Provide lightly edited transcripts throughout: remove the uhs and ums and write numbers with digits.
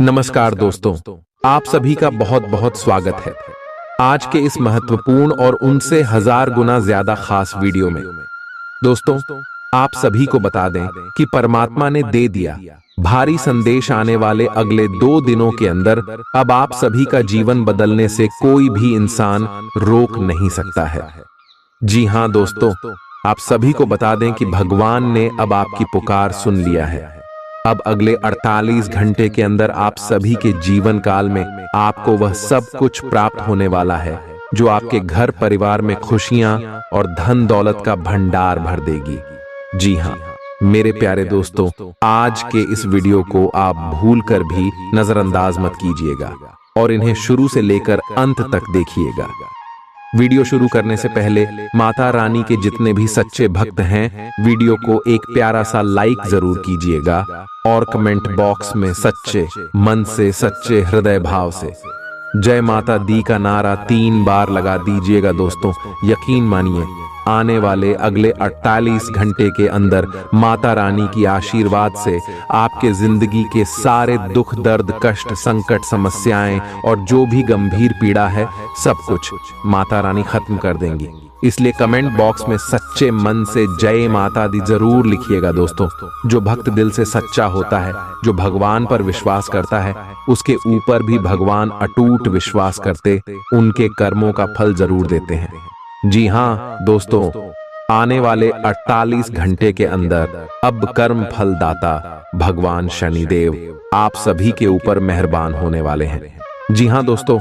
नमस्कार दोस्तों, आप सभी का बहुत बहुत स्वागत है आज के इस महत्वपूर्ण और उनसे हजार गुना ज्यादा खास वीडियो में। दोस्तों, आप सभी को बता दें कि परमात्मा ने दे दिया भारी संदेश आने वाले अगले 2 दिनों के अंदर अब आप सभी का जीवन बदलने से कोई भी इंसान रोक नहीं सकता है। जी हां दोस्तों, आप सभी को बता दें कि भगवान ने अब आपकी पुकार सुन लिया है। अब अगले 48 घंटे के अंदर आप सभी के जीवन काल में आपको वह सब कुछ प्राप्त होने वाला है जो आपके घर परिवार में खुशियां और धन दौलत का भंडार भर देगी। जी हां मेरे प्यारे दोस्तों, आज के इस वीडियो को आप भूलकर भी नजरअंदाज मत कीजिएगा और इन्हें शुरू से लेकर अंत तक देखिएगा। वीडियो शुरू करने से पहले माता रानी के जितने भी सच्चे भक्त हैं, वीडियो को एक प्यारा सा लाइक जरूर कीजिएगा और कमेंट बॉक्स में सच्चे मन से, सच्चे हृदय भाव से जय माता दी का नारा 3 बार लगा दीजिएगा। दोस्तों, यकीन मानिए आने वाले अगले 48 घंटे के अंदर माता रानी की आशीर्वाद से आपके जिंदगी के सारे दुख, दर्द, कष्ट, संकट, समस्याएं और जो भी गंभीर पीड़ा है सब कुछ माता रानी खत्म कर देंगी। इसलिए कमेंट बॉक्स में सच्चे मन से जय माता दी जरूर लिखिएगा। दोस्तों, जो भक्त दिल से सच्चा होता है, जो भगवान पर विश्वास करता है, उसके ऊपर भी भगवान अटूट विश्वास करते उनके कर्मों का फल जरूर देते हैं। जी हां दोस्तों, आने वाले 48 घंटे के अंदर अब कर्म फल दाता भगवान शनिदेव आप सभी के ऊपर मेहरबान होने वाले हैं। जी हां दोस्तों,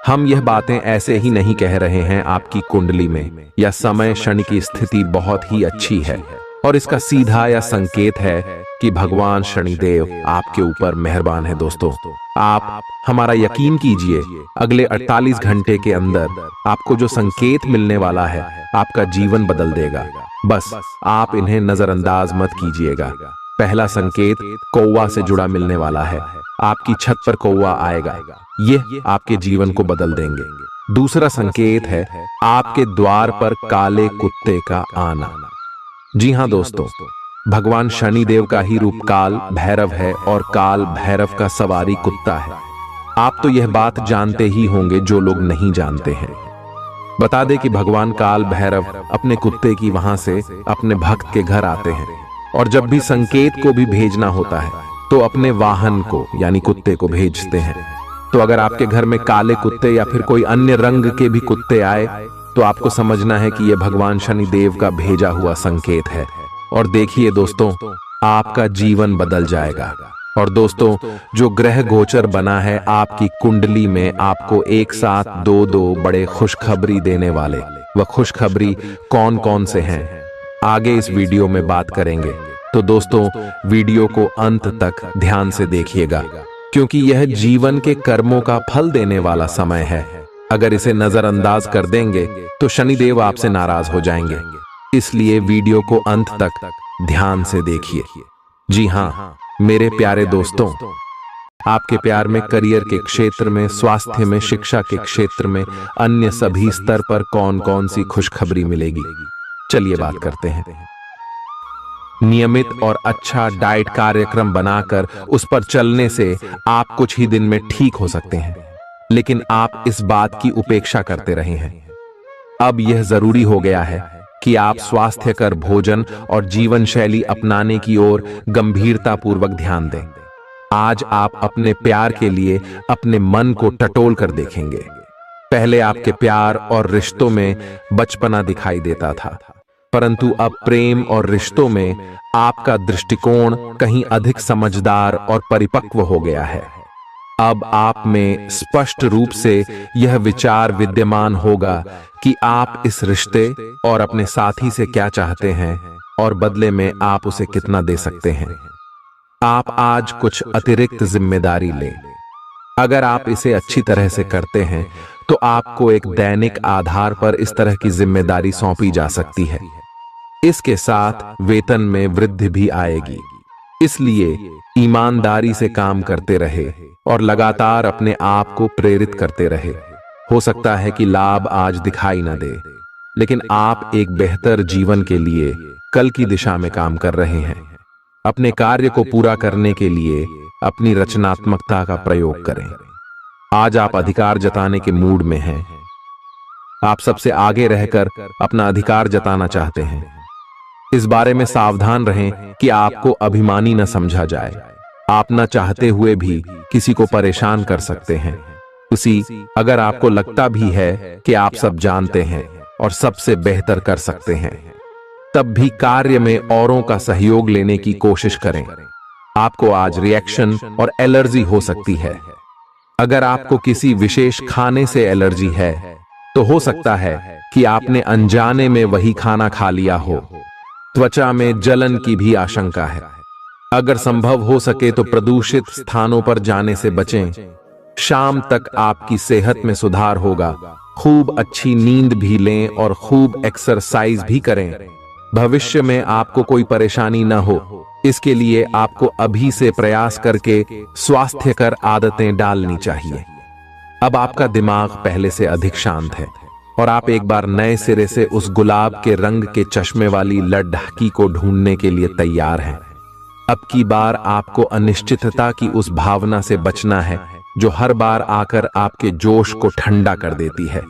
हम यह बातें ऐसे ही नहीं कह रहे हैं। आपकी कुंडली में या समय शनि की स्थिति बहुत ही अच्छी है और इसका सीधा या संकेत है कि भगवान शनिदेव आपके ऊपर मेहरबान है। दोस्तों, आप हमारा यकीन कीजिए, अगले 48 घंटे के अंदर आपको जो संकेत मिलने वाला है आपका जीवन बदल देगा। बस आप इन्हें नजरअंदाज मत कीजिएगा। पहला संकेत कौवा से जुड़ा मिलने वाला है। आपकी छत पर कौवा आएगा, ये आपके जीवन को बदल देंगे। दूसरा संकेत है आपके द्वार पर काले कुत्ते का आना। जी हां दोस्तों, भगवान शनिदेव का ही रूप काल भैरव है और काल भैरव का सवारी कुत्ता है। आप तो यह बात जानते ही होंगे, जो लोग नहीं जानते हैं बता दे कि भगवान काल भैरव अपने कुत्ते की वहां से अपने भक्त के घर आते हैं और जब भी संकेत को भी भेजना होता है तो अपने वाहन को यानी कुत्ते को भेजते हैं। तो अगर आपके घर में काले कुत्ते या फिर कोई अन्य रंग के भी कुत्ते आए तो आपको समझना है कि यह भगवान शनिदेव का भेजा हुआ संकेत है। और देखिए दोस्तों, आपका जीवन बदल जाएगा। और दोस्तों, जो ग्रह गोचर बना है आपकी कुंडली में आपको एक साथ 2 बड़े खुशखबरी देने वाले, वह खुशखबरी कौन कौन से हैं आगे इस वीडियो में बात करेंगे। तो दोस्तों, वीडियो को अंत तक ध्यान से देखिएगा क्योंकि यह जीवन के कर्मों का फल देने वाला समय है। अगर इसे नजरअंदाज कर देंगे तो शनिदेव आपसे नाराज हो जाएंगे। इसलिए वीडियो को अंत तक ध्यान से देखिए। जी हां मेरे प्यारे दोस्तों, आपके प्यार में, करियर के क्षेत्र में, स्वास्थ्य में, शिक्षा के क्षेत्र में, अन्य सभी स्तर पर कौन कौन सी खुशखबरी मिलेगी, चलिए बात करते हैं। नियमित और अच्छा डाइट कार्यक्रम बनाकर उस पर चलने से आप कुछ ही दिन में ठीक हो सकते हैं, लेकिन आप इस बात की उपेक्षा करते रहे हैं। अब यह जरूरी हो गया है कि आप स्वास्थ्यकर भोजन और जीवन शैली अपनाने की ओर गंभीरता पूर्वक ध्यान दें। आज आप अपने प्यार के लिए अपने मन को टटोल कर देखेंगे। पहले आपके प्यार और रिश्तों में बचपना दिखाई देता था, परंतु अब प्रेम और रिश्तों में आपका दृष्टिकोण कहीं अधिक समझदार और परिपक्व हो गया है। अब आप में स्पष्ट रूप से यह विचार विद्यमान होगा कि आप इस रिश्ते और अपने साथी से क्या चाहते हैं और बदले में आप उसे कितना दे सकते हैं। आप आज कुछ अतिरिक्त जिम्मेदारी लें। अगर आप इसे अच्छी तरह से करते हैं तो आपको एक दैनिक आधार पर इस तरह की जिम्मेदारी सौंपी जा सकती है। इसके साथ वेतन में वृद्धि भी आएगी। इसलिए ईमानदारी से काम करते रहे और लगातार अपने आप को प्रेरित करते रहे। हो सकता है कि लाभ आज दिखाई न दे, लेकिन आप एक बेहतर जीवन के लिए कल की दिशा में काम कर रहे हैं। अपने कार्य को पूरा करने के लिए अपनी रचनात्मकता का प्रयोग करें। आज आप अधिकार जताने के मूड में हैं। आप सबसे आगे रहकर अपना अधिकार जताना चाहते हैं। इस बारे में सावधान रहें कि आपको अभिमानी न समझा जाए। आप न चाहते हुए भी किसी को परेशान कर सकते हैं। अगर आपको लगता भी है कि आप सब जानते हैं और सबसे बेहतर कर सकते हैं, तब भी कार्य में औरों का सहयोग लेने की कोशिश करें। आपको आज रिएक्शन और एलर्जी हो सकती है। अगर आपको किसी विशेष खाने से एलर्जी है, तो हो सकता है कि आपने अनजाने में वही खाना खा लिया हो। त्वचा में जलन की भी आशंका है। अगर संभव हो सके तो प्रदूषित स्थानों पर जाने से बचें। शाम तक आपकी सेहत में सुधार होगा। खूब अच्छी नींद भी लें और खूब एक्सरसाइज भी करें। भविष्य में आपको कोई परेशानी न हो, इसके लिए आपको अभी से प्रयास करके स्वास्थ्यकर आदतें डालनी चाहिए। अब आपका दिमाग पहले से अधिक शांत है और आप एक बार नए सिरे से उस गुलाब के रंग के चश्मे वाली लड़की को ढूंढने के लिए तैयार हैं। अब की बार आपको अनिश्चितता की उस भावना से बचना है जो हर बार आकर आपके जोश को ठंडा कर देती है।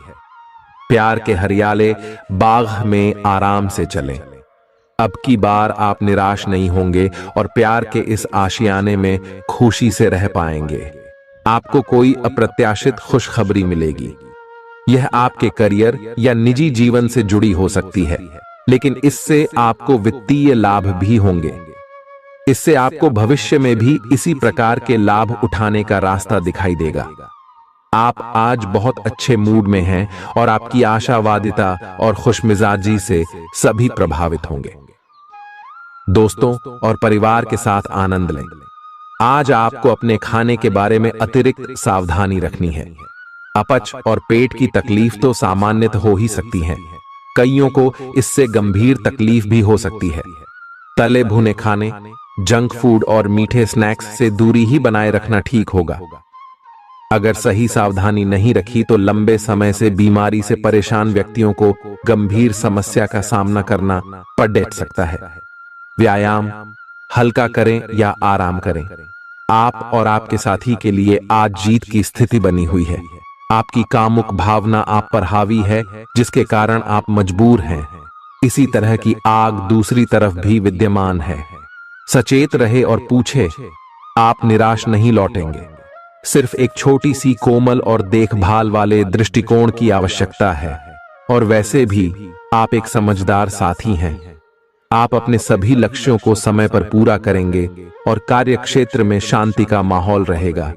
प्यार के हरियाले बाग में आराम से चलें। अब की बार आप निराश नहीं होंगे और प्यार के इस आशियाने में खुशी से रह पाएंगे। आपको कोई अप्रत्याशित खुशखबरी मिलेगी। यह आपके करियर या निजी जीवन से जुड़ी हो सकती है, लेकिन इससे आपको वित्तीय लाभ भी होंगे। इससे आपको भविष्य में भी इसी प्रकार के लाभ उठाने का रास्ता दिखाई देगा। आप आज बहुत अच्छे मूड में हैं और आपकी आशावादिता और खुशमिजाजी से सभी प्रभावित होंगे। दोस्तों और परिवार के साथ आनंद लें। आज आपको अपने खाने के बारे में अतिरिक्त सावधानी रखनी है। अपच और पेट की तकलीफ तो सामान्य हो ही सकती है। कईयों को इससे गंभीर तकलीफ भी हो सकती है। तले भुने खाने, जंक फूड और मीठे स्नैक्स से दूरी ही बनाए रखना ठीक होगा। अगर सही सावधानी नहीं रखी तो लंबे समय से बीमारी से परेशान व्यक्तियों को गंभीर समस्या का सामना करना पड़ सकता है। व्यायाम हल्का करें या आराम करें। आप और आपके साथी के लिए आज जीत की स्थिति बनी हुई है। आपकी कामुक भावना आप पर हावी है, जिसके कारण आप मजबूर हैं। इसी तरह की आग दूसरी तरफ भी विद्यमान है। सचेत रहे और पूछे, आप निराश नहीं लौटेंगे। सिर्फ एक छोटी सी कोमल और देखभाल वाले दृष्टिकोण की आवश्यकता है। और वैसे भी आप एक समझदार साथी हैं। आप अपने सभी लक्ष्यों को समय पर पूरा करेंगे और कार्यक्षेत्र में शांति का माहौल रहेगा।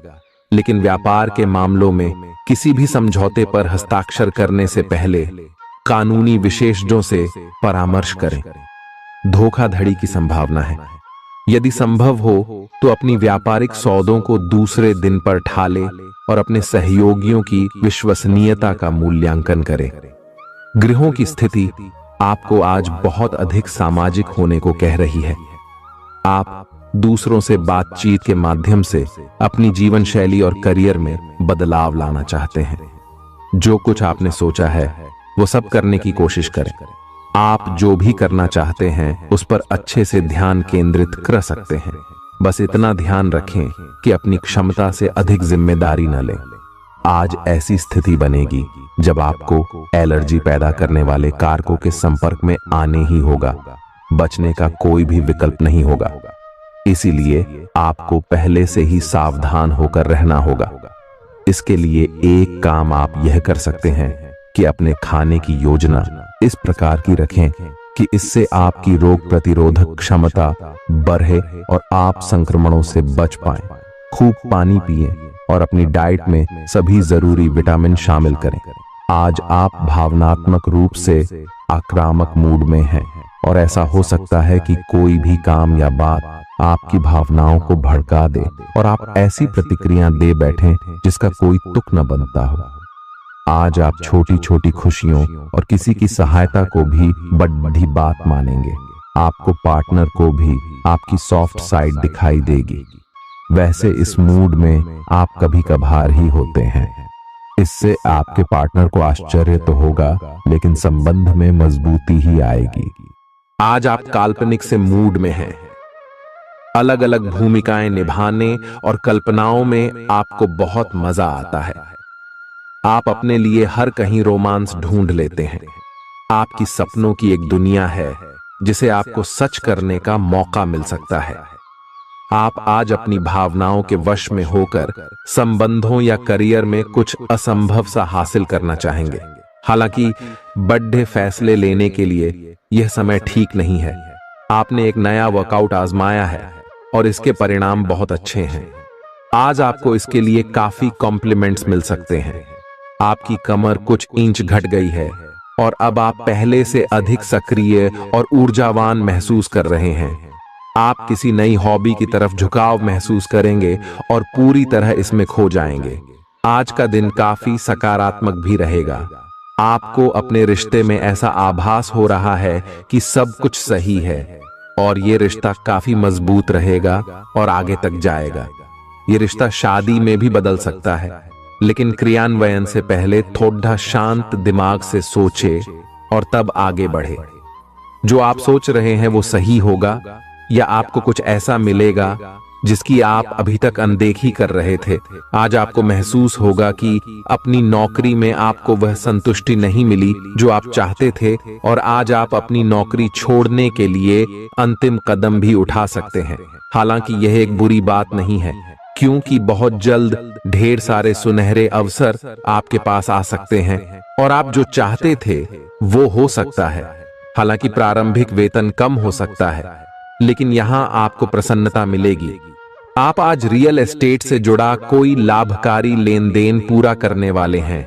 लेकिन व्यापार के मामलों में किसी भी समझौते पर हस्ताक्षर करने से पहले कानूनी विशेषज्ञों से परामर्श करें। धोखाधड़ी की संभावना है। यदि संभव हो तो अपनी व्यापारिक सौदों को दूसरे दिन पर ठाले और अपने सहयोगियों की विश्वसनीयता का मूल्यांकन करें। गृहों की स्थिति आपको आज बहुत अधिक सामाजिक होने को कह रही है। आप दूसरों से बातचीत के माध्यम से अपनी जीवन शैली और करियर में बदलाव लाना चाहते हैं। जो कुछ आपने सोचा है वो सब करने की कोशिश करें। आप जो भी करना चाहते हैं उस पर अच्छे से ध्यान केंद्रित कर सकते हैं। बस इतना ध्यान रखें कि अपनी क्षमता से अधिक जिम्मेदारी न लें। आज ऐसी स्थिति बनेगी जब आपको एलर्जी पैदा करने वाले कारकों के संपर्क में आने ही होगा। बचने का कोई भी विकल्प नहीं होगा। इसीलिए आपको पहले से ही सावधान होकर रहना होगा। इसके लिए एक काम आप यह कर सकते हैं कि अपने खाने की योजना इस प्रकार की रखें कि इससे आपकी रोग प्रतिरोधक क्षमता बढ़े और आप संक्रमणों से बच पाएं। खूब पानी पिएं और अपनी डाइट में सभी जरूरी विटामिन शामिल करें। आज आप भावनात्मक रूप से आक्रामक मूड में हैं और ऐसा हो सकता है कि कोई भी काम या बात आपकी भावनाओं को भड़का दे और आप ऐसी प्रतिक्रिया दे बैठें जिसका कोई तुक न बनता हो। आज आप छोटी छोटी खुशियों और किसी की सहायता को भी बड़ी बात मानेंगे। आपको पार्टनर को भी आपकी सॉफ्ट साइड दिखाई देगी। वैसे इस मूड में आप कभी कभार ही होते हैं। इससे आपके पार्टनर को आश्चर्य तो होगा, लेकिन संबंध में मजबूती ही आएगी। आज आप काल्पनिक से मूड में हैं। अलग अलग भूमिकाएं निभाने और कल्पनाओं में आपको बहुत मजा आता है। आप अपने लिए हर कहीं रोमांस ढूंढ लेते हैं। आपकी सपनों की एक दुनिया है जिसे आपको सच करने का मौका मिल सकता है। आप आज अपनी भावनाओं के वश में होकर संबंधों या करियर में कुछ असंभव सा हासिल करना चाहेंगे। हालांकि बड़े फैसले लेने के लिए यह समय ठीक नहीं है। आपने एक नया वर्कआउट आजमाया है और इसके परिणाम बहुत अच्छे हैं। आज आपको इसके लिए काफी कॉम्प्लीमेंट्स मिल सकते हैं। आपकी कमर कुछ इंच घट गई है और अब आप पहले से अधिक सक्रिय और ऊर्जावान महसूस कर रहे हैं। आप किसी नई हॉबी की तरफ झुकाव महसूस करेंगे और पूरी तरह इसमें खो जाएंगे। आज का दिन काफी सकारात्मक भी रहेगा। आपको अपने रिश्ते में ऐसा आभास हो रहा है कि सब कुछ सही है और ये रिश्ता काफी मजबूत रहेगा और आगे तक जाएगा। ये रिश्ता शादी में भी बदल सकता है, लेकिन क्रियान्वयन से पहले थोड़ा शांत दिमाग से सोचे और तब आगे बढ़े। जो आप सोच रहे हैं वो सही होगा या आपको कुछ ऐसा मिलेगा जिसकी आप अभी तक अनदेखी कर रहे थे। आज आपको महसूस होगा कि अपनी नौकरी में आपको वह संतुष्टि नहीं मिली जो आप चाहते थे और आज आप अपनी नौकरी छोड़ने के लिए अंतिम कदम भी उठा सकते हैं। हालांकि यह एक बुरी बात नहीं है, क्योंकि बहुत जल्द ढेर सारे सुनहरे अवसर आपके पास आ सकते हैं और आप जो चाहते थे वो हो सकता है। हालांकि प्रारंभिक वेतन कम हो सकता है, लेकिन यहां आपको प्रसन्नता मिलेगी। आप आज रियल एस्टेट से जुड़ा कोई लाभकारी लेन देन पूरा करने वाले हैं।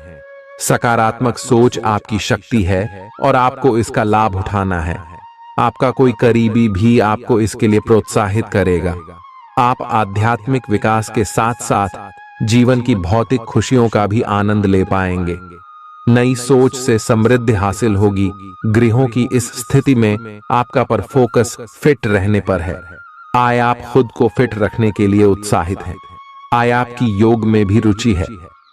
सकारात्मक सोच आपकी शक्ति है और आपको इसका लाभ उठाना है। आपका कोई करीबी भी आपको इसके लिए प्रोत्साहित करेगा। आप आध्यात्मिक विकास के साथ साथ जीवन की भौतिक खुशियों का भी आनंद ले पाएंगे। नई सोच से समृद्धि हासिल होगी। गृहों की इस स्थिति में आपका पर फोकस फिट रहने पर है। आय आप खुद को फिट रखने के लिए उत्साहित हैं। आय आपकी योग में भी रुचि है।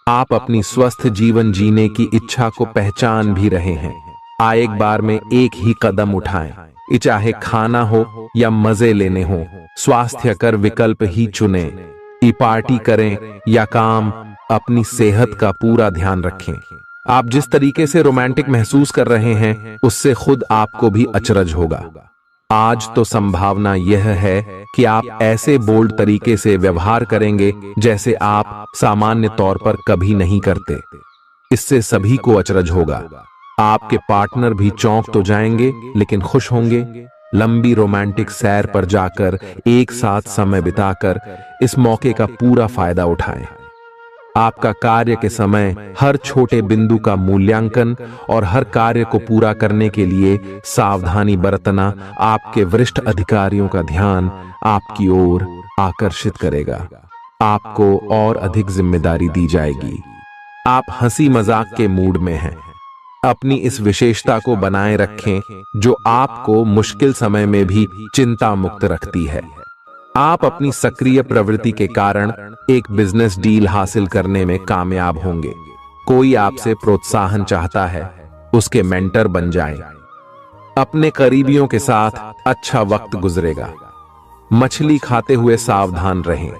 आप अपनी स्वस्थ जीवन जीने की इच्छा को पहचान भी रहे हैं। आय एक बार में एक ही कदम उठाएं, चाहे खाना हो या मजे लेने हो। स्वास्थ्यकर विकल्प ही चुने। पार्टी करें या काम, अपनी सेहत का पूरा ध्यान रखें। आप जिस तरीके से रोमांटिक महसूस कर रहे हैं उससे खुद आपको भी अचरज होगा। आज तो संभावना यह है कि आप ऐसे बोल्ड तरीके से व्यवहार करेंगे जैसे आप सामान्य तौर पर कभी नहीं करते। इससे सभी को अचरज होगा। आपके पार्टनर भी चौंक तो जाएंगे लेकिन खुश होंगे। लंबी रोमांटिक सैर पर जाकर एक साथ समय बिताकर इस मौके का पूरा फायदा उठाएं। आपका कार्य के समय हर छोटे बिंदु का मूल्यांकन और हर कार्य को पूरा करने के लिए सावधानी बरतना आपके वरिष्ठ अधिकारियों का ध्यान आपकी ओर आकर्षित करेगा। आपको और अधिक जिम्मेदारी दी जाएगी। आप हंसी मजाक के मूड में हैं। अपनी इस विशेषता को बनाए रखें जो आपको मुश्किल समय में भी चिंता मुक्त रखती है। आप अपनी सक्रिय प्रवृत्ति के कारण एक बिजनेस डील हासिल करने में कामयाब होंगे। कोई आपसे प्रोत्साहन चाहता है, उसके मेंटर बन जाएं। अपने करीबियों के साथ अच्छा वक्त गुजरेगा। मछली खाते हुए सावधान रहें।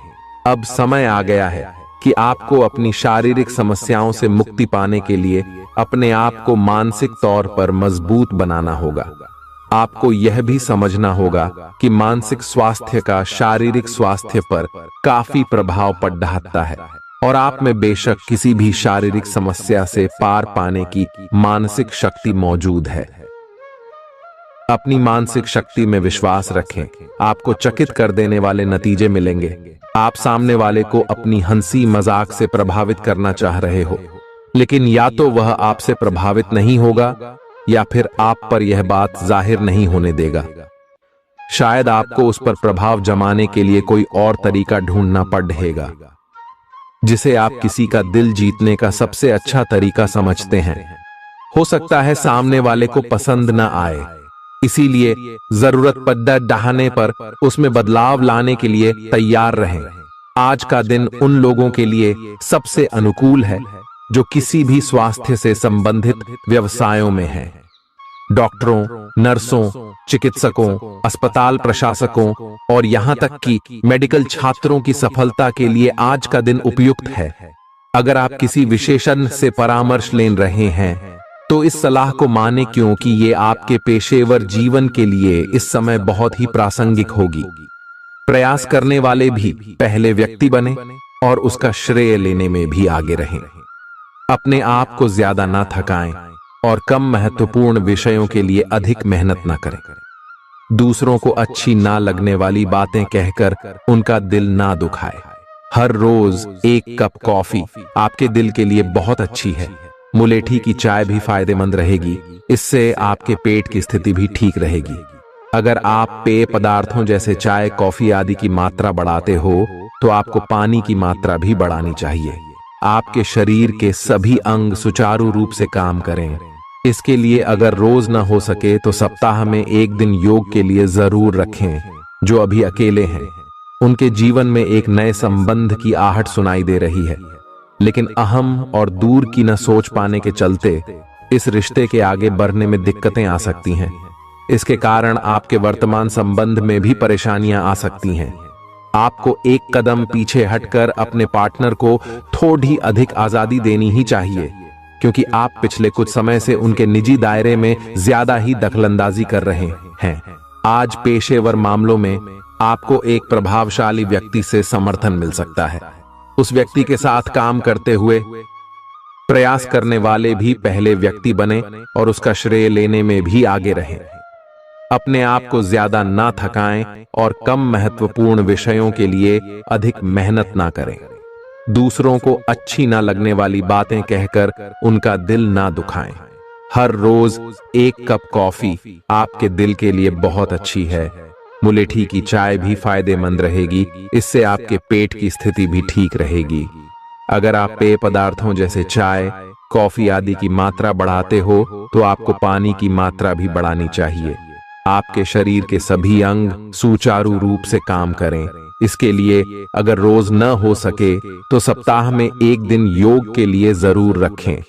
अब समय आ गया है कि आपको अपनी शारीरिक समस्याओं से मुक्ति पाने के लिए अपने आप को मानसिक तौर पर मजबूत बनाना होगा। आपको यह भी समझना होगा कि मानसिक स्वास्थ्य का शारीरिक स्वास्थ्य पर काफी प्रभाव पड़ता है और आप में बेशक किसी भी शारीरिक समस्या से पार पाने की मानसिक शक्ति मौजूद है। अपनी मानसिक शक्ति में विश्वास रखें। आपको चकित कर देने वाले नतीजे मिलेंगे। आप सामने वाले को अपनी हंसी मजाक से प्रभावित करना चाह रहे हो, लेकिन या तो वह आपसे प्रभावित नहीं होगा या फिर आप पर यह बात जाहिर नहीं होने देगा। शायद आपको उस पर प्रभाव जमाने के लिए कोई और तरीका ढूंढना पड़ेगा, जिसे आप किसी का दिल जीतने का सबसे अच्छा तरीका समझते हैं। हो सकता है सामने वाले को पसंद न आए, इसीलिए जरूरत पड़ने पर उसमें बदलाव लाने के लिए तैयार रहें। आज का दिन उन लोगों के लिए सबसे अनुकूल है जो किसी भी स्वास्थ्य से संबंधित व्यवसायों में हैं। डॉक्टरों, नर्सों, चिकित्सकों, अस्पताल प्रशासकों और यहाँ तक कि मेडिकल छात्रों की सफलता के लिए आज का दिन उपयुक्त है। अगर आप किसी विशेषज्ञ से परामर्श ले रहे हैं तो इस सलाह को माने, क्योंकि ये आपके पेशेवर जीवन के लिए इस समय बहुत ही प्रासंगिक होगी। प्रयास करने वाले भी पहले व्यक्ति बने और उसका श्रेय लेने में भी आगे रहें। अपने आप को ज्यादा ना थकाएं और कम महत्वपूर्ण विषयों के लिए अधिक मेहनत ना करें। दूसरों को अच्छी ना लगने वाली बातें कहकर उनका दिल ना दुखाए। हर रोज एक कप कॉफी आपके दिल के लिए बहुत अच्छी है। मुलेठी की चाय भी फायदेमंद रहेगी, इससे आपके पेट की स्थिति भी ठीक रहेगी। अगर आप पेय पदार्थों जैसे चाय, कॉफी आदि की मात्रा बढ़ाते हो तो आपको पानी की मात्रा भी बढ़ानी चाहिए। आपके शरीर के सभी अंग सुचारू रूप से काम करें। इसके लिए अगर रोज ना हो सके तो सप्ताह में एक दिन योग के लिए जरूर रखें। जो अभी अकेले हैं उनके जीवन में एक नए संबंध की आहट सुनाई दे रही है, लेकिन अहम और दूर की न सोच पाने के चलते इस रिश्ते के आगे बढ़ने में दिक्कतें आ सकती हैं। इसके कारण आपके वर्तमान संबंध में भी परेशानियां आ सकती हैं। आपको एक कदम पीछे हटकर अपने पार्टनर को थोड़ी अधिक आजादी देनी ही चाहिए, क्योंकि आप पिछले कुछ समय से उनके निजी दायरे में ज्यादा ही दखलंदाजी कर रहे हैं। आज पेशेवर मामलों में आपको एक प्रभावशाली व्यक्ति से समर्थन मिल सकता है। उस व्यक्ति के साथ काम करते हुए प्रयास करने वाले भी पहले व्यक्ति बने और उसका श्रेय लेने में भी आगे रहें। अपने आप को ज्यादा ना थकाएं और कम महत्वपूर्ण विषयों के लिए अधिक मेहनत ना करें। दूसरों को अच्छी ना लगने वाली बातें कहकर उनका दिल ना दुखाएं। हर रोज एक कप कॉफी आपके दिल के लिए बहुत अच्छी है। मुलेठी की चाय भी फायदेमंद रहेगी, इससे आपके पेट की स्थिति भी ठीक रहेगी। अगर आप पेय पदार्थों जैसे चाय, कॉफी आदि की मात्रा बढ़ाते हो तो आपको पानी की मात्रा भी बढ़ानी चाहिए। आपके शरीर के सभी अंग सुचारू रूप से काम करें। इसके लिए अगर रोज न हो सके तो सप्ताह में एक दिन योग के लिए जरूर रखें।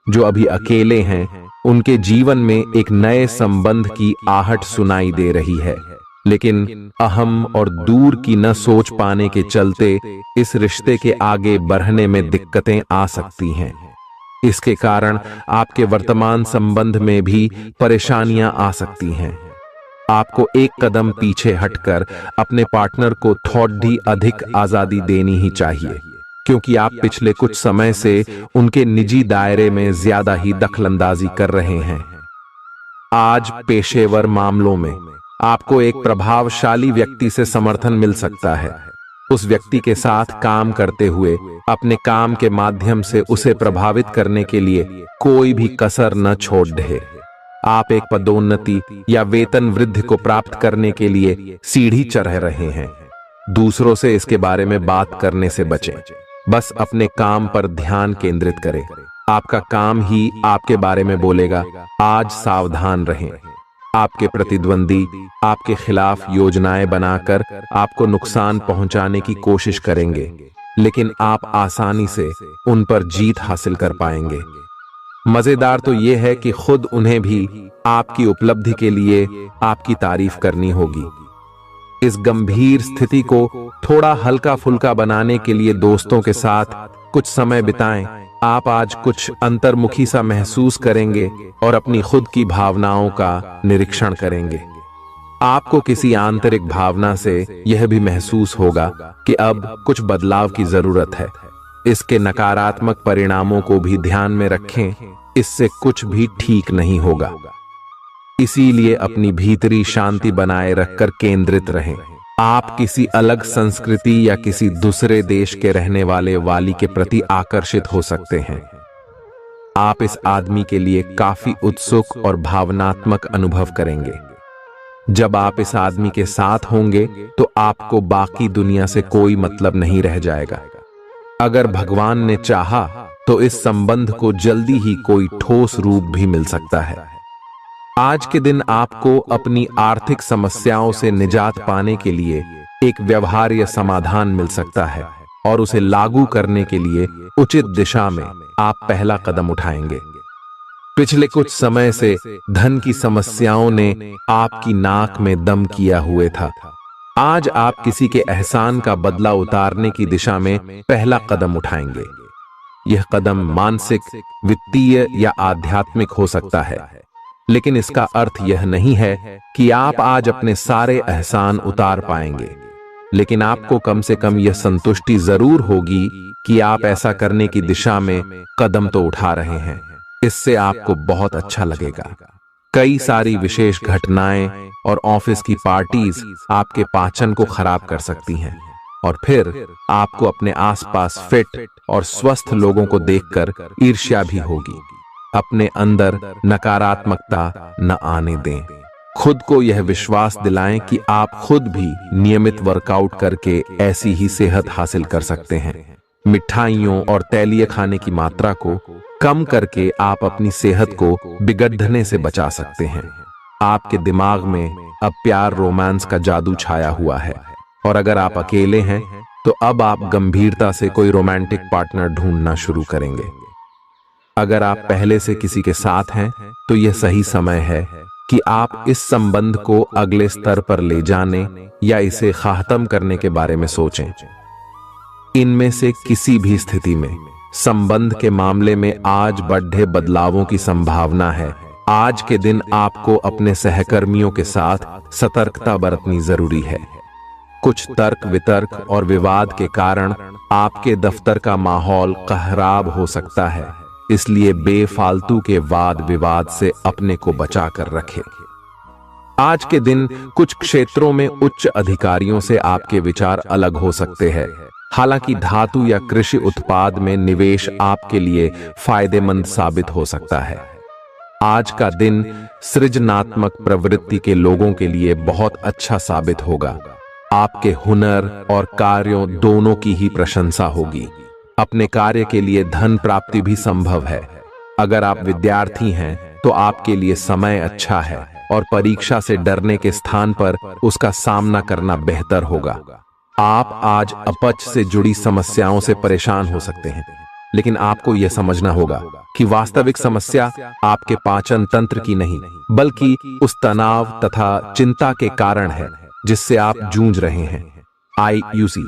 जो अभी अकेले हैं उनके जीवन में एक नए संबंध की आहट सुनाई दे रही है, लेकिन अहम और दूर की न सोच पाने के चलते इस रिश्ते के आगे बढ़ने में दिक्कतें आ सकती हैं। इसके कारण आपके वर्तमान संबंध में भी परेशानियां आ सकती हैं। आपको एक कदम पीछे हटकर अपने पार्टनर को थोड़ी अधिक आजादी देनी ही चाहिए, क्योंकि आप पिछले कुछ समय से उनके निजी दायरे में ज्यादा ही दखलंदाजी कर रहे हैं। आज पेशेवर मामलों में आपको एक प्रभावशाली व्यक्ति से समर्थन मिल सकता है। उस व्यक्ति के साथ काम करते हुए अपने काम के माध्यम से उसे प्रभावित करने के लिए कोई भी कसर न छोड़ दे। आप एक पदोन्नति या वेतन वृद्धि को प्राप्त करने के लिए सीढ़ी चढ़ रहे हैं। दूसरों से इसके बारे में बात करने से बचें। बस अपने काम पर ध्यान केंद्रित करें। आपका काम ही आपके बारे में बोलेगा। आज सावधान रहें। आपके प्रतिद्वंदी आपके खिलाफ योजनाएं बनाकर आपको नुकसान पहुंचाने की कोशिश करेंगे, लेकिन आप आसानी से उन पर जीत हासिल कर पाएंगे। मजेदार तो यह है कि खुद उन्हें भी आपकी उपलब्धि के लिए आपकी तारीफ करनी होगी। इस गंभीर स्थिति को थोड़ा हल्का फुल्का बनाने के लिए दोस्तों के साथ कुछ समय बिताएं। आप आज कुछ अंतर्मुखी सा महसूस करेंगे और अपनी खुद की भावनाओं का निरीक्षण करेंगे। आपको किसी आंतरिक भावना से यह भी महसूस होगा कि अब कुछ बदलाव की जरूरत है। इसके नकारात्मक परिणामों को भी ध्यान में रखें, इससे कुछ भी ठीक नहीं होगा। इसीलिए अपनी भीतरी शांति बनाए रखकर केंद्रित रहें। आप किसी अलग संस्कृति या किसी दूसरे देश के रहने वाले वाली के प्रति आकर्षित हो सकते हैं। आप इस आदमी के लिए काफी उत्सुक और भावनात्मक अनुभव करेंगे। जब आप इस आदमी के साथ होंगे तो आपको बाकी दुनिया से कोई मतलब नहीं रह जाएगा। अगर भगवान ने चाहा तो इस संबंध को जल्दी ही कोई ठोस रूप भी मिल सकता है। आज के दिन आपको अपनी आर्थिक समस्याओं से निजात पाने के लिए एक व्यवहार्य समाधान मिल सकता है और उसे लागू करने के लिए उचित दिशा में आप पहला कदम उठाएंगे। पिछले कुछ समय से धन की समस्याओं ने आपकी नाक में दम किया हुए था। आज आप किसी के एहसान का बदला उतारने की दिशा में पहला कदम उठाएंगे। यह कदम मानसिक, वित्तीय या आध्यात्मिक हो सकता है, लेकिन इसका अर्थ यह नहीं है कि आप आज अपने सारे एहसान उतार पाएंगे। लेकिन आपको कम से कम यह संतुष्टि जरूर होगी कि आप ऐसा करने की दिशा में कदम तो उठा रहे हैं। इससे आपको बहुत अच्छा लगेगा। कई सारी विशेष घटनाएं और ऑफिस की पार्टीज आपके पाचन को खराब कर सकती हैं, और फिर आपको अपने आसपास फिट और स्वस्थ लोगों को देखकर ईर्ष्या भी होगी। अपने अंदर नकारात्मकता न आने दें। खुद को यह विश्वास दिलाएं कि आप खुद भी नियमित वर्कआउट करके ऐसी ही सेहत हासिल कर सकते हैं। मिठाइयों और तैलीय खाने की मात्रा को कम करके आप अपनी सेहत को बिगड़ने से बचा सकते हैं। आपके दिमाग में अब प्यार रोमांस का जादू छाया हुआ है, और अगर आप अकेले हैं तो अब आप गंभीरता से कोई रोमांटिक पार्टनर ढूंढना शुरू करेंगे। अगर आप पहले से किसी के साथ हैं तो यह सही समय है कि आप इस संबंध को अगले स्तर पर ले जाने या इसे खत्म करने के बारे में सोचें। इनमें से किसी भी स्थिति में संबंध के मामले में आज बड़े बदलावों की संभावना है। आज के दिन आपको अपने सहकर्मियों के साथ सतर्कता बरतनी जरूरी है। कुछ तर्क वितर्क और विवाद के कारण आपके दफ्तर का माहौल खराब हो सकता है, इसलिए बेफालतू के वाद विवाद से अपने को बचा कर रखें। आज के दिन कुछ क्षेत्रों में उच्च अधिकारियों से आपके विचार अलग हो सकते हैं। हालांकि धातु या कृषि उत्पाद में निवेश आपके लिए फायदेमंद साबित हो सकता है। आज का दिन सृजनात्मक प्रवृत्ति के लोगों के लिए बहुत अच्छा साबित होगा। आपके हुनर और कार्यों दोनों की ही प्रशंसा होगी। अपने कार्य के लिए धन प्राप्ति भी संभव है। अगर आप विद्यार्थी हैं तो आपके लिए समय अच्छा है, और परीक्षा से डरने के स्थान पर उसका सामना करना बेहतर होगा। आप आज अपच से जुड़ी समस्याओं से परेशान हो सकते हैं, लेकिन आपको यह समझना होगा कि वास्तविक समस्या आपके पाचन तंत्र की नहीं, बल्कि उस तनाव तथा चिंता के कारण है जिससे आप जूझ रहे हैं। आईयूसी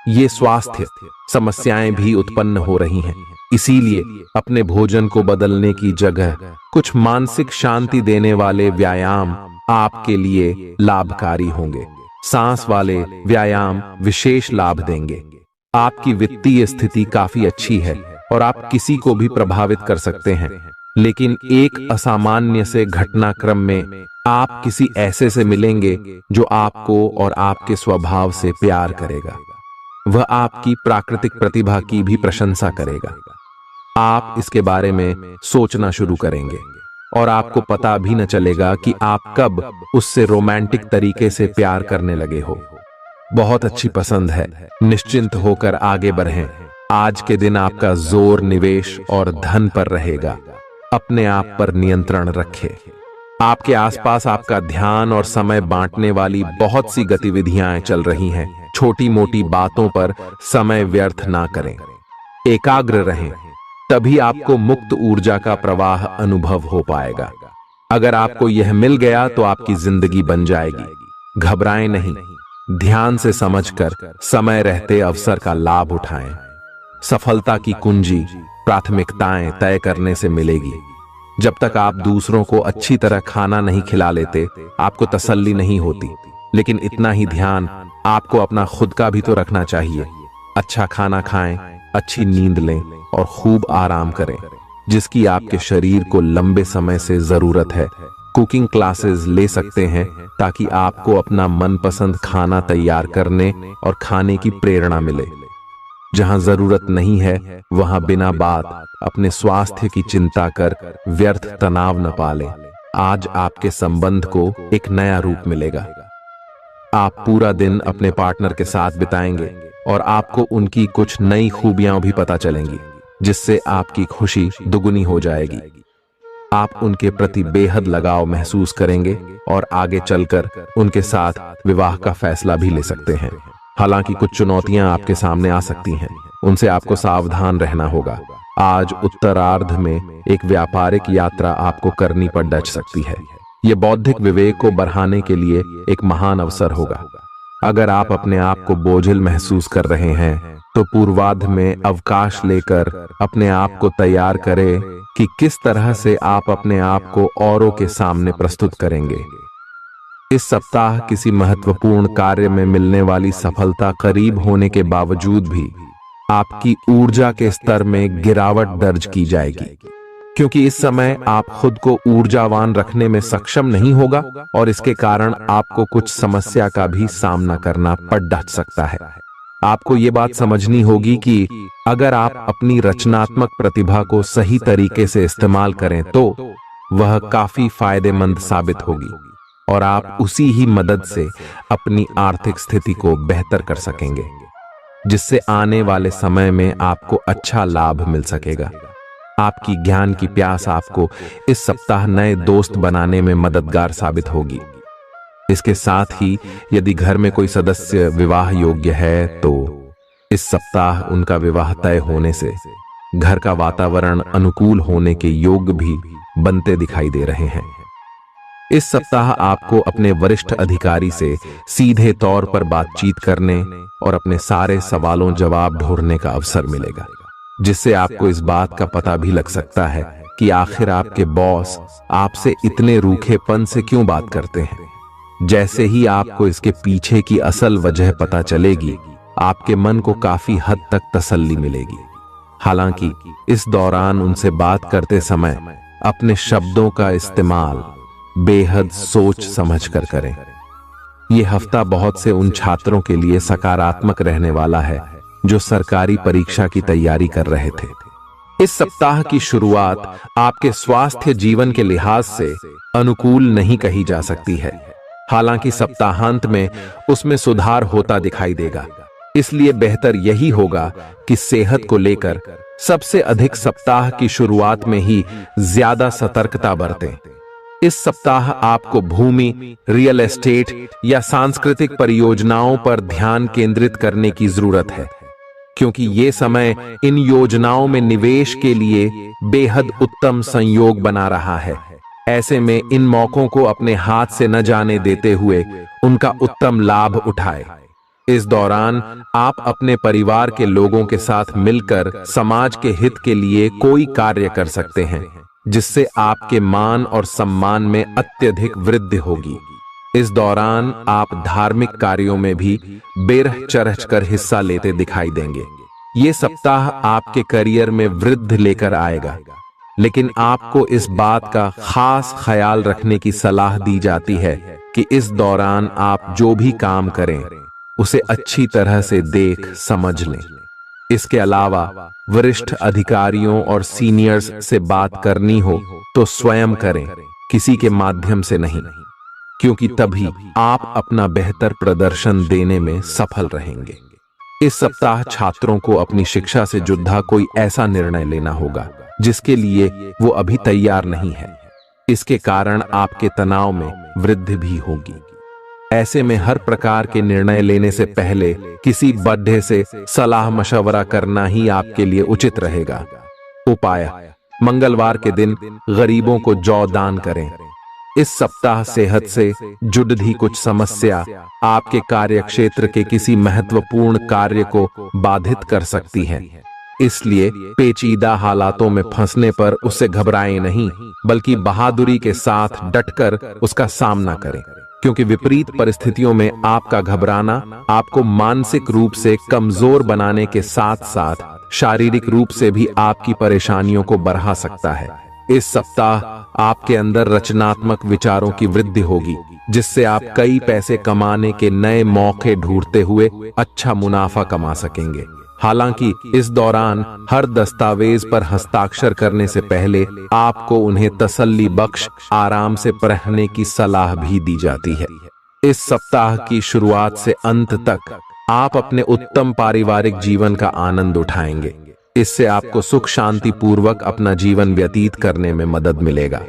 ये स्वास्थ्य समस्याएं भी उत्पन्न हो रही हैं। इसीलिए अपने भोजन को बदलने की जगह कुछ मानसिक शांति देने वाले व्यायाम आपके लिए लाभकारी होंगे। सांस वाले व्यायाम विशेष लाभ देंगे। आपकी वित्तीय स्थिति काफी अच्छी है और आप किसी को भी प्रभावित कर सकते हैं, लेकिन एक असामान्य से घटनाक्रम में आप किसी ऐसे से मिलेंगे जो आपको और आपके स्वभाव से प्यार करेगा। वह आपकी प्राकृतिक प्रतिभा की भी प्रशंसा करेगा। आप इसके बारे में सोचना शुरू करेंगे और आपको पता भी न चलेगा कि आप कब उससे रोमांटिक तरीके से प्यार करने लगे हो। बहुत अच्छी पसंद है। निश्चिंत होकर आगे बढ़ें। आज के दिन आपका जोर निवेश और धन पर रहेगा। अपने आप पर नियंत्रण रखें। आपके आसपास आपका ध्यान और समय बांटने वाली बहुत सी गतिविधियां चल रही हैं। छोटी मोटी बातों पर समय व्यर्थ ना करें। एकाग्र रहें, तभी आपको मुक्त ऊर्जा का प्रवाह अनुभव हो पाएगा। अगर आपको यह मिल गया तो आपकी जिंदगी बन जाएगी। घबराएं नहीं, ध्यान से समझकर समय रहते अवसर का लाभ उठाएं। सफलता की कुंजी प्राथमिकताएं तय करने से मिलेगी। जब तक आप दूसरों को अच्छी तरह खाना नहीं खिला लेते, आपको तसल्ली नहीं होती। लेकिन इतना ही ध्यान आपको अपना खुद का भी तो रखना चाहिए। अच्छा खाना खाएं, अच्छी नींद लें और खूब आराम करें, जिसकी आपके शरीर को लंबे समय से जरूरत है। कुकिंग क्लासेस ले सकते हैं ताकि आपको अपना मनपसंद खाना तैयार करने और खाने की प्रेरणा मिले। जहां जरूरत नहीं है वहां बिना बात अपने स्वास्थ्य की चिंता कर व्यर्थ तनाव न पालें। आज आपके संबंध को एक नया रूप मिलेगा। आप पूरा दिन अपने पार्टनर के साथ बिताएंगे और आपको उनकी कुछ नई खूबियां भी पता चलेंगी, जिससे आपकी खुशी दुगुनी हो जाएगी। आप उनके प्रति बेहद लगाव महसूस करेंगे और आगे चलकर उनके साथ विवाह का फैसला भी ले सकते हैं। हालांकि कुछ चुनौतियां आपके सामने आ सकती हैं, उनसे आपको सावधान रहना होगा। आज उत्तरार्ध में एक व्यापारिक यात्रा आपको करनी पड़ डच सकती है। यह बौद्धिक विवेक को बढ़ाने के लिए एक महान अवसर होगा। अगर आप अपने आप को बोझिल महसूस कर रहे हैं तो पूर्वार्ध में अवकाश लेकर अपने आप को तैयार करें कि किस तरह से आप अपने आप को औरों के सामने प्रस्तुत करेंगे। इस सप्ताह किसी महत्वपूर्ण कार्य में मिलने वाली सफलता करीब होने के बावजूद भी आपकी ऊर्जा के स्तर में गिरावट दर्ज की जाएगी, क्योंकि इस समय आप खुद को ऊर्जावान रखने में सक्षम नहीं होगा और इसके कारण आपको कुछ समस्या का भी सामना करना पड़ डच सकता है। आपको ये बात समझनी होगी कि अगर आप अपनी रचनात्मक प्रतिभा को सही तरीके से इस्तेमाल करें तो वह काफी फायदेमंद साबित होगी और आप उसी ही मदद से अपनी आर्थिक स्थिति को बेहतर कर सकेंगे, जिससे आने वाले समय में आपको अच्छा लाभ मिल सकेगा। आपकी ज्ञान की प्यास आपको इस सप्ताह नए दोस्त बनाने में मददगार साबित होगी। इसके साथ ही यदि घर में कोई सदस्य विवाह योग्य है तो इस सप्ताह उनका विवाह तय होने से घर का वातावरण अनुकूल होने के योग भी बनते दिखाई दे रहे हैं। इस सप्ताह आपको अपने वरिष्ठ अधिकारी से सीधे तौर पर बातचीत करने और अपने सारे सवालों जवाब ढूंढने का अवसर मिलेगा, जिससे आपको इस बात का पता भी लग सकता है कि आखिर आपके बॉस आपसे इतने रूखेपन से क्यों बात करते हैं। जैसे ही आपको इसके पीछे की असल वजह पता चलेगी, आपके मन को काफी हद तक तसल्ली मिलेगी। हालांकि इस दौरान उनसे बात करते समय अपने शब्दों का इस्तेमाल बेहद सोच समझ कर करें। यह हफ्ता बहुत से उन छात्रों के लिए सकारात्मक रहने वाला है जो सरकारी परीक्षा की तैयारी कर रहे थे। इस सप्ताह की शुरुआत आपके स्वास्थ्य जीवन के लिहाज से अनुकूल नहीं कही जा सकती है। हालांकि सप्ताहांत में उसमें सुधार होता दिखाई देगा, इसलिए बेहतर यही होगा कि सेहत को लेकर सबसे अधिक सप्ताह की शुरुआत में ही ज्यादा सतर्कता बरतें। इस सप्ताह आपको भूमि, रियल एस्टेट या सांस्कृतिक परियोजनाओं पर ध्यान केंद्रित करने की जरूरत है, क्योंकि ये समय इन योजनाओं में निवेश के लिए बेहद उत्तम संयोग बना रहा है। ऐसे में इन मौकों को अपने हाथ से न जाने देते हुए उनका उत्तम लाभ उठाए। इस दौरान आप अपने परिवार के लोगों के साथ मिलकर समाज के हित के लिए कोई कार्य कर सकते हैं, जिससे आपके मान और सम्मान में अत्यधिक वृद्धि होगी। इस दौरान आप धार्मिक कार्यों में भी बेरह चरह कर हिस्सा लेते दिखाई देंगे। ये सप्ताह आपके करियर में वृद्धि लेकर आएगा, लेकिन आपको इस बात का खास ख्याल रखने की सलाह दी जाती है कि इस दौरान आप जो भी काम करें उसे अच्छी तरह से देख समझ लें। इसके अलावा वरिष्ठ अधिकारियों और सीनियर्स से बात करनी हो तो स्वयं करें, किसी के माध्यम से नहीं, क्योंकि तभी आप अपना बेहतर प्रदर्शन देने में सफल रहेंगे। इस सप्ताह छात्रों को अपनी शिक्षा से जुड़ा कोई ऐसा निर्णय लेना होगा जिसके लिए वो अभी तैयार नहीं है। इसके कारण आपके तनाव में वृद्धि भी होगी। ऐसे में हर प्रकार के निर्णय लेने से पहले किसी बड़े से सलाह मशवरा करना ही आपके लिए उचित रहेगा। उपाय: मंगलवार के दिन गरीबों को जौ दान करें। इस सप्ताह सेहत से जुड़ी कुछ समस्या आपके कार्यक्षेत्र के किसी महत्वपूर्ण कार्य को बाधित कर सकती है, इसलिए पेचीदा हालातों में फंसने पर उससे घबराएं नहीं, बल्कि बहादुरी के साथ डटकर उसका सामना करें, क्योंकि विपरीत परिस्थितियों में आपका घबराना आपको मानसिक रूप से कमजोर बनाने के साथ साथ शारीरिक रूप से भी आपकी परेशानियों को बढ़ा सकता है। इस सप्ताह आपके अंदर रचनात्मक विचारों की वृद्धि होगी, जिससे आप कई पैसे कमाने के नए मौके ढूंढते हुए अच्छा मुनाफा कमा सकेंगे। हालांकि इस दौरान हर दस्तावेज पर हस्ताक्षर करने से पहले आपको उन्हें तसल्ली बख्श आराम से पढ़ने की सलाह भी दी जाती है। इस सप्ताह की शुरुआत से अंत तक आप अपने उत्तम पारिवारिक जीवन का आनंद उठाएंगे। इससे आपको सुख शांति पूर्वक अपना जीवन व्यतीत करने में मदद मिलेगा।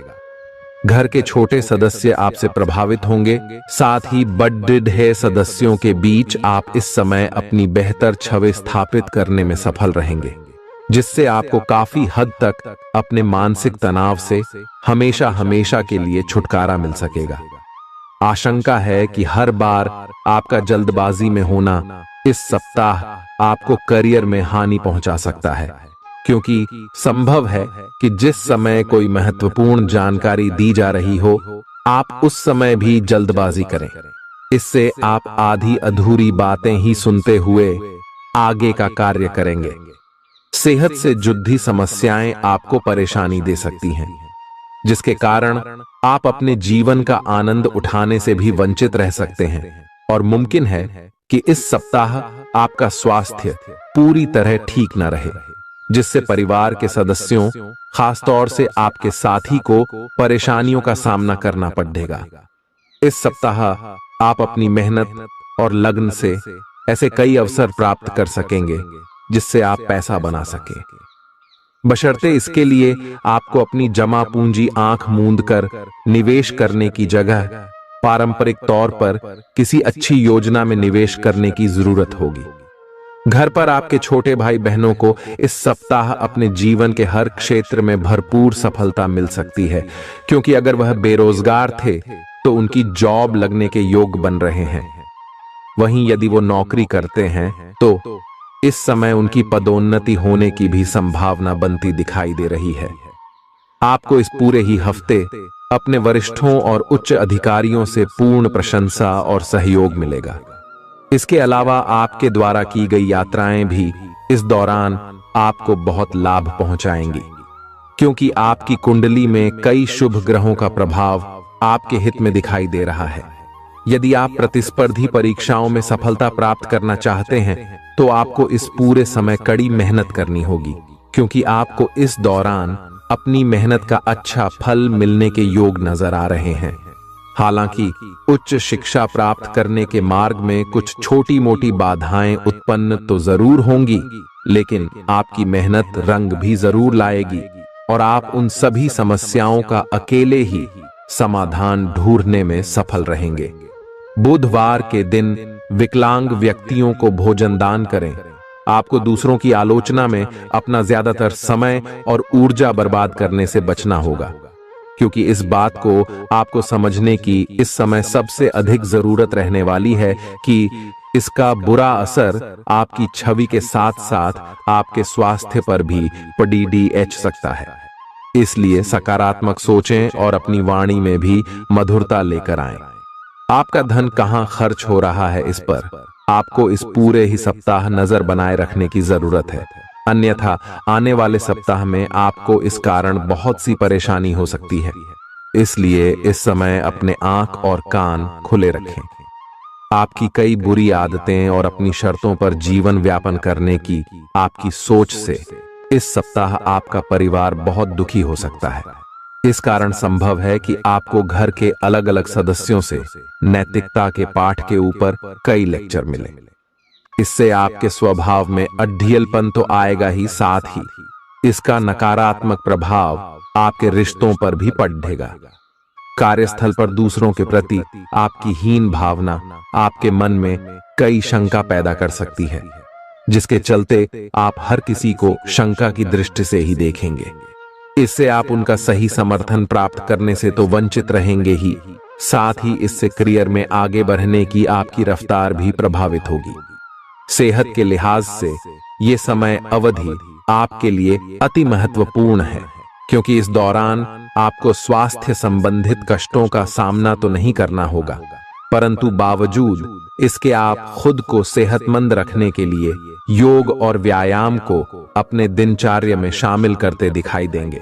घर के छोटे सदस्य आपसे प्रभावित होंगे, साथ ही बड़े सदस्यों के बीच आप इस समय अपनी बेहतर छवि स्थापित करने में सफल रहेंगे। जिससे आपको काफी हद तक अपने मानसिक तनाव से हमेशा हमेशा के लिए छुटकारा मिल सकेगा। आशंका है कि हर बार आपका जल्दबाजी में होना इस सप्ताह आपको करियर में हानि पहुंचा सकता है, क्योंकि संभव है कि जिस समय कोई महत्वपूर्ण जानकारी दी जा रही हो, आप उस समय भी जल्दबाजी करें। इससे आप आधी अधूरी बातें ही सुनते हुए आगे का कार्य करेंगे। सेहत से जुड़ी समस्याएं आपको परेशानी दे सकती हैं, जिसके कारण आप अपने जीवन का आनंद उठाने से भी वंचित रह सकते हैं। और मुमकिन है कि इस सप्ताह आपका स्वास्थ्य पूरी तरह ठीक न रहे, जिससे परिवार के सदस्यों, खासतौर से आपके साथी को परेशानियों का सामना करना पड़ेगा। इस सप्ताह आप अपनी मेहनत और लगन से ऐसे कई अवसर प्राप्त कर सकेंगे जिससे आप पैसा बना सकें। बशर्ते इसके लिए आपको अपनी जमा पूंजी आंख मूंद कर निवेश करने की जगह पारंपरिक तौर पर किसी अच्छी योजना में निवेश करने की जरूरत होगी। घर पर आपके छोटे भाई बहनों को इस सप्ताह अपने जीवन के हर क्षेत्र में भरपूर सफलता मिल सकती है, क्योंकि अगर वह बेरोजगार थे तो उनकी जॉब लगने के योग बन रहे हैं। वहीं यदि वो नौकरी करते हैं तो इस समय उनकी पदोन्नति होने की भी संभावना बनती दिखाई दे रही है। आपको इस पूरे ही हफ्ते अपने वरिष्ठों और उच्च अधिकारियों से पूर्ण प्रशंसा और सहयोग मिलेगा। इसके अलावा आपके द्वारा की गई यात्राएं भी इस दौरान आपको बहुत लाभ पहुंचाएंगी, क्योंकि आपकी कुंडली में कई शुभ ग्रहों का प्रभाव आपके हित में दिखाई दे रहा है। यदि आप प्रतिस्पर्धी परीक्षाओं में सफलता प्राप्त करना चाहते हैं तो आपको इस पूरे समय कड़ी मेहनत करनी होगी, क्योंकि आपको इस दौरान अपनी मेहनत का अच्छा फल मिलने के योग नजर आ रहे हैं। हालांकि उच्च शिक्षा प्राप्त करने के मार्ग में कुछ छोटी मोटी बाधाएं उत्पन्न तो जरूर होंगी, लेकिन आपकी मेहनत रंग भी जरूर लाएगी और आप उन सभी समस्याओं का अकेले ही समाधान ढूंढने में सफल रहेंगे। बुधवार के दिन विकलांग व्यक्तियों को भोजन दान करें। आपको दूसरों की आलोचना में अपना ज्यादातर समय और ऊर्जा बर्बाद करने से बचना होगा, क्योंकि इस बात को आपको समझने की इस समय सबसे अधिक जरूरत रहने वाली है कि इसका बुरा असर आपकी छवि के साथ साथ आपके स्वास्थ्य पर भी पड़ सकता है। इसलिए सकारात्मक सोचें और अपनी वाणी में भी मधुरता लेकर आएं। आपका धन कहां खर्च हो रहा है, इस पर आपको इस पूरे ही सप्ताह नजर बनाए रखने की जरूरत है, अन्यथा आने वाले सप्ताह में आपको इस कारण बहुत सी परेशानी हो सकती है। इसलिए इस समय अपने आंख और कान खुले रखें। आपकी कई बुरी आदतें और अपनी शर्तों पर जीवन व्यापन करने की आपकी सोच से इस सप्ताह आपका परिवार बहुत दुखी हो सकता है। इस कारण संभव है कि आपको घर के अलग अलग सदस्यों से नैतिकता के पाठ के ऊपर कई लेक्चर मिले। इससे आपके स्वभाव में अड्ढियलपन तो आएगा ही, साथ ही इसका नकारात्मक प्रभाव आपके रिश्तों पर भी पड़ेगा। कार्यस्थल पर दूसरों के प्रति आपकी हीन भावना आपके मन में कई शंका पैदा कर सकती है, जिसके चलते आप हर किसी को शंका की दृष्टि से ही देखेंगे। इससे आप उनका सही समर्थन प्राप्त करने से तो वंचित रहेंगे ही, साथ ही इससे करियर में आगे बढ़ने की आपकी रफ्तार भी प्रभावित होगी। सेहत के लिहाज से ये समय अवधि आपके लिए अति महत्वपूर्ण है, क्योंकि इस दौरान आपको स्वास्थ्य संबंधित कष्टों का सामना तो नहीं करना होगा, परंतु बावजूद इसके आप खुद को सेहतमंद रखने के लिए योग और व्यायाम को अपने दिनचर्या में शामिल करते दिखाई देंगे।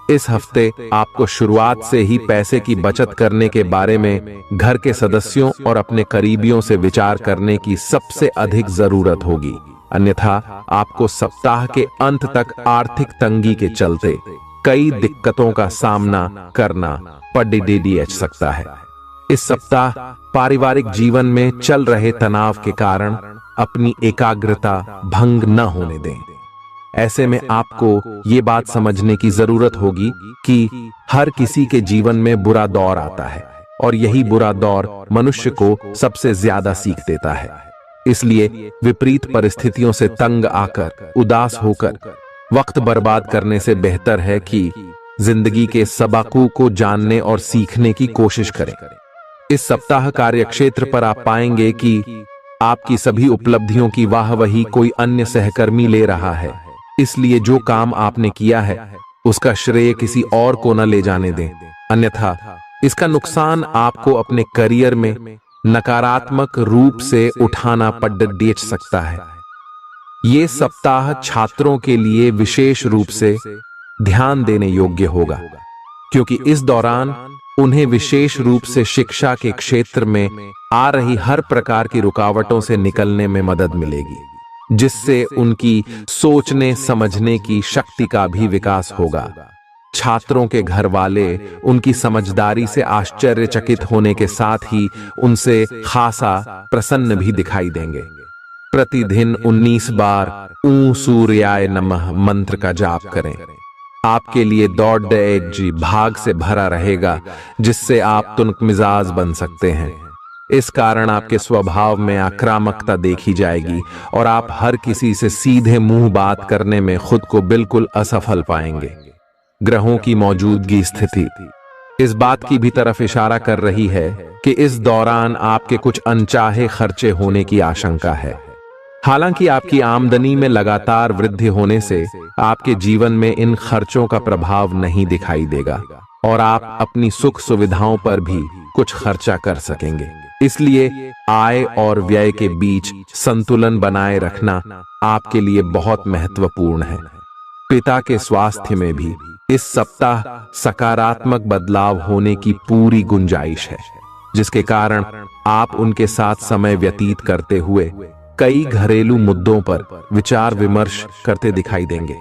इस हफ्ते आपको शुरुआत से ही पैसे की बचत करने के बारे में घर के सदस्यों और अपने करीबियों से विचार करने की सबसे अधिक जरूरत होगी, अन्यथा आपको सप्ताह के अंत तक आर्थिक तंगी के चलते कई दिक्कतों का सामना करना पड़ सकता है। इस सप्ताह पारिवारिक जीवन में चल रहे तनाव के कारण अपनी एकाग्रता भंग न होने दें। ऐसे में आपको ये बात समझने की जरूरत होगी कि हर किसी के जीवन में बुरा दौर आता है और यही बुरा दौर मनुष्य को सबसे ज्यादा सीख देता है। इसलिए विपरीत परिस्थितियों से तंग आकर, उदास होकर वक्त बर्बाद करने से बेहतर है कि जिंदगी के सबकों को जानने और सीखने की कोशिश करें। इस सप्ताह कार्यक्षेत्र पर आप पाएंगे कि आपकी सभी उपलब्धियों की वाहवाही कोई अन्य सहकर्मी ले रहा है, इसलिए जो काम आपने किया है उसका श्रेय किसी और को न ले जाने दें, अन्यथा इसका नुकसान आपको अपने करियर में नकारात्मक रूप से उठाना पड़ सकता है। ये सप्ताह छात्रों के लिए विशेष रूप से ध्यान देने योग्य होगा, क्योंकि इस दौरान उन्हें विशेष रूप से शिक्षा के क्षेत्र में आ रही हर प्रकार की रुकावटों से निकलने में मदद मिलेगी, जिससे उनकी सोचने समझने की शक्ति का भी विकास होगा। छात्रों के घर वाले उनकी समझदारी से आश्चर्यचकित होने के साथ ही उनसे खासा प्रसन्न भी दिखाई देंगे। प्रतिदिन 19 बार ऊं सूर्याय नमः मंत्र का जाप करें। आपके लिए दौड़ जी भाग से भरा रहेगा, जिससे आप तुनक मिजाज बन सकते हैं। इस कारण आपके स्वभाव में आक्रामकता देखी जाएगी और आप हर किसी से सीधे मुंह बात करने में खुद को बिल्कुल असफल पाएंगे। ग्रहों की मौजूदगी स्थिति इस बात की भी तरफ इशारा कर रही है कि इस दौरान आपके कुछ अनचाहे खर्चे होने की आशंका है। हालांकि आपकी आमदनी में लगातार वृद्धि होने से आपके जीवन में इन खर्चों का प्रभाव नहीं दिखाई देगा और आप अपनी सुख सुविधाओं पर भी कुछ खर्चा कर सकेंगे। इसलिए आय और व्यय के बीच संतुलन बनाए रखना आपके लिए बहुत महत्वपूर्ण है। पिता के स्वास्थ्य में भी इस सप्ताह सकारात्मक बदलाव होने की पूरी गुंजाइश है, जिसके कारण आप उनके साथ समय व्यतीत करते हुए कई घरेलू मुद्दों पर विचार विमर्श करते दिखाई देंगे।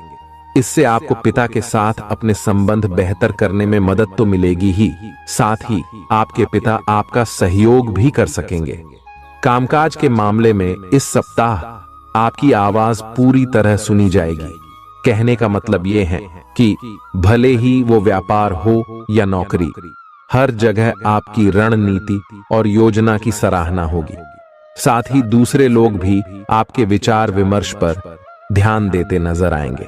इससे आपको पिता के साथ अपने संबंध बेहतर करने में मदद तो मिलेगी ही, साथ ही आपके पिता आपका सहयोग भी कर सकेंगे। कामकाज के मामले में इस सप्ताह आपकी आवाज पूरी तरह सुनी जाएगी। कहने का मतलब यह है कि भले ही वो व्यापार हो या नौकरी, हर जगह आपकी रणनीति और योजना की सराहना होगी। साथ ही दूसरे लोग भी आपके विचार विमर्श पर ध्यान देते नजर आएंगे।